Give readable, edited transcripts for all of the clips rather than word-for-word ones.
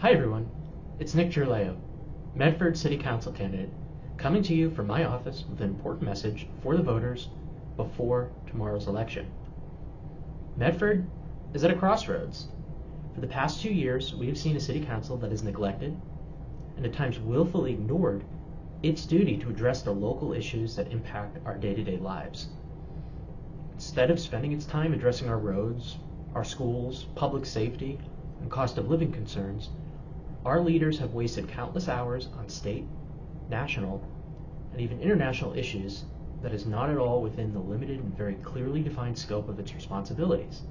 Hi everyone, it's Nick Gerleo, Medford City Council candidate, coming to you from my office with an important message for the voters before tomorrow's election. Medford is at a crossroads. For the past 2 years, we have seen a city council that has neglected and at times willfully ignored its duty to address the local issues that impact our day-to-day lives. Instead of spending its time addressing our roads, our schools, public safety, and cost of living concerns, our leaders have wasted countless hours on state, national, and even international issues that is not at all within the limited and very clearly defined scope of its responsibilities.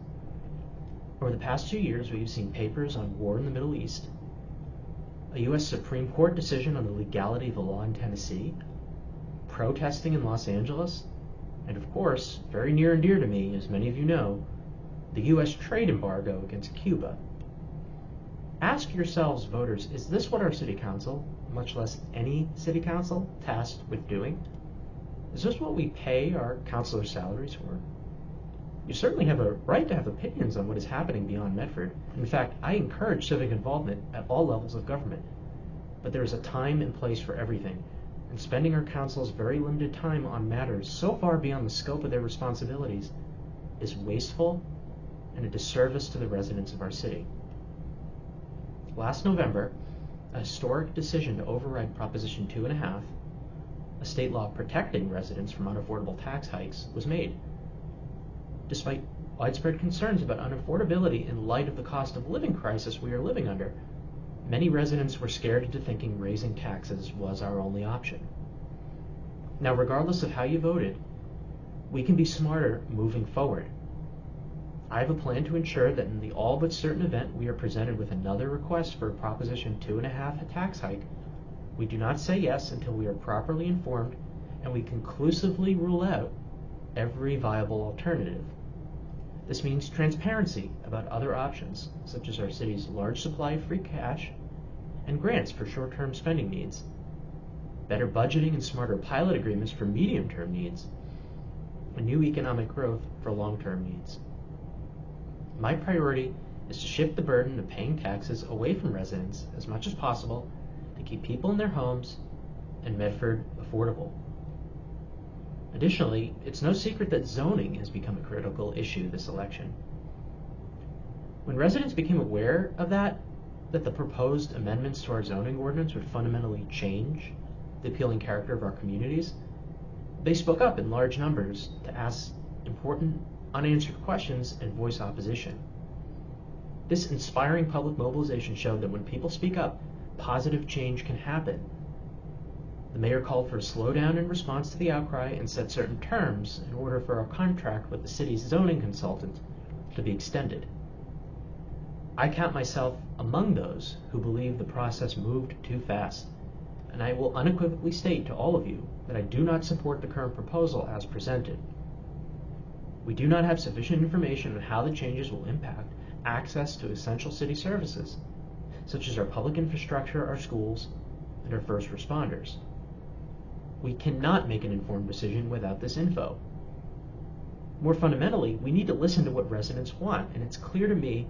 Over the past 2 years, we've seen papers on war in the Middle East, a U.S. Supreme Court decision on the legality of the law in Tennessee, protesting in Los Angeles, and of course, very near and dear to me, as many of you know, the U.S. trade embargo against Cuba. Ask yourselves, voters, is this what our city council, much less any city council, tasked with doing? Is this what we pay our councilors' salaries for? You certainly have a right to have opinions on what is happening beyond Medford. In fact, I encourage civic involvement at all levels of government. But there is a time and place for everything, and spending our council's very limited time on matters so far beyond the scope of their responsibilities is wasteful and a disservice to the residents of our city. Last November, a historic decision to override Proposition 2.5, a state law protecting residents from unaffordable tax hikes, was made. Despite widespread concerns about unaffordability in light of the cost of living crisis we are living under, many residents were scared into thinking raising taxes was our only option. Now, regardless of how you voted, we can be smarter moving forward. I have a plan to ensure that in the all but certain event we are presented with another request for a Proposition 2.5 tax hike, we do not say yes until we are properly informed and we conclusively rule out every viable alternative. This means transparency about other options, such as our city's large supply of free cash and grants for short-term spending needs, better budgeting and smarter pilot agreements for medium-term needs, and new economic growth for long-term needs. My priority is to shift the burden of paying taxes away from residents as much as possible to keep people in their homes and Medford affordable. Additionally, it's no secret that zoning has become a critical issue this election. When residents became aware of that the proposed amendments to our zoning ordinance would fundamentally change the appealing character of our communities, they spoke up in large numbers to ask important unanswered questions and voice opposition. This inspiring public mobilization showed that when people speak up, positive change can happen. The mayor called for a slowdown in response to the outcry and set certain terms in order for our contract with the city's zoning consultant to be extended. I count myself among those who believe the process moved too fast, and I will unequivocally state to all of you that I do not support the current proposal as presented. We do not have sufficient information on how the changes will impact access to essential city services, such as our public infrastructure, our schools, and our first responders. We cannot make an informed decision without this info. More fundamentally, we need to listen to what residents want, and it's clear to me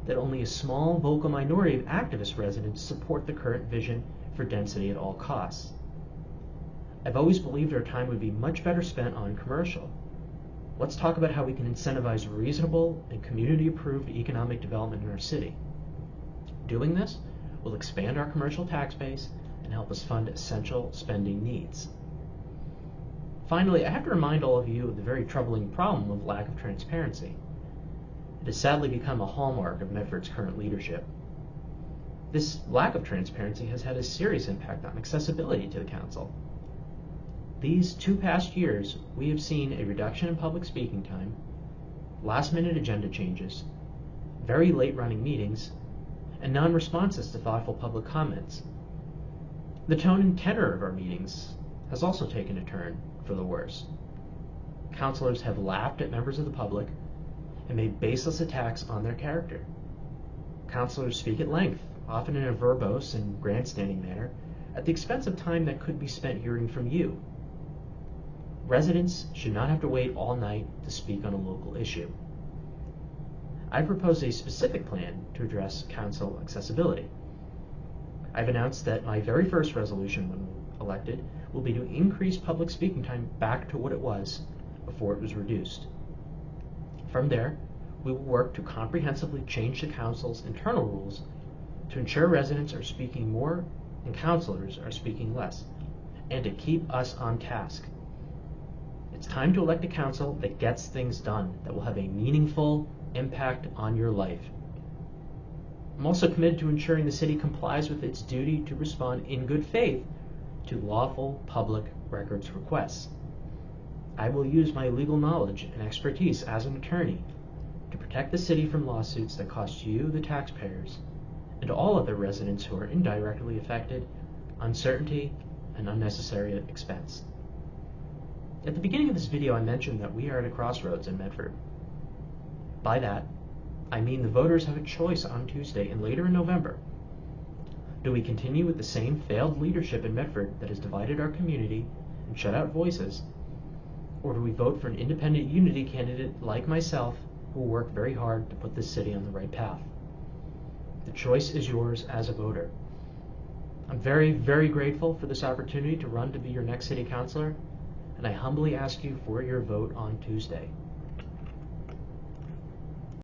that only a small vocal minority of activist residents support the current vision for density at all costs. I've always believed our time would be much better spent on commercial. Let's talk about how we can incentivize reasonable and community-approved economic development in our city. Doing this will expand our commercial tax base and help us fund essential spending needs. Finally, I have to remind all of you of the very troubling problem of lack of transparency. It has sadly become a hallmark of Medford's current leadership. This lack of transparency has had a serious impact on accessibility to the council. These 2 past years, we have seen a reduction in public speaking time, last-minute agenda changes, very late-running meetings, and non-responses to thoughtful public comments. The tone and tenor of our meetings has also taken a turn for the worse. Councilors have laughed at members of the public and made baseless attacks on their character. Councilors speak at length, often in a verbose and grandstanding manner, at the expense of time that could be spent hearing from you. Residents should not have to wait all night to speak on a local issue. I propose a specific plan to address council accessibility. I've announced that my very first resolution when elected will be to increase public speaking time back to what it was before it was reduced. From there, we will work to comprehensively change the council's internal rules to ensure residents are speaking more and councilors are speaking less, and to keep us on task. It's time to elect a council that gets things done, that will have a meaningful impact on your life. I'm also committed to ensuring the city complies with its duty to respond in good faith to lawful public records requests. I will use my legal knowledge and expertise as an attorney to protect the city from lawsuits that cost you, the taxpayers, and all other residents who are indirectly affected, uncertainty and unnecessary expense. At the beginning of this video, I mentioned that we are at a crossroads in Medford. By that, I mean the voters have a choice on Tuesday and later in November. Do we continue with the same failed leadership in Medford that has divided our community and shut out voices, or do we vote for an independent unity candidate like myself who will work very hard to put this city on the right path? The choice is yours as a voter. I'm very, very grateful for this opportunity to run to be your next city councilor, and I humbly ask you for your vote on Tuesday.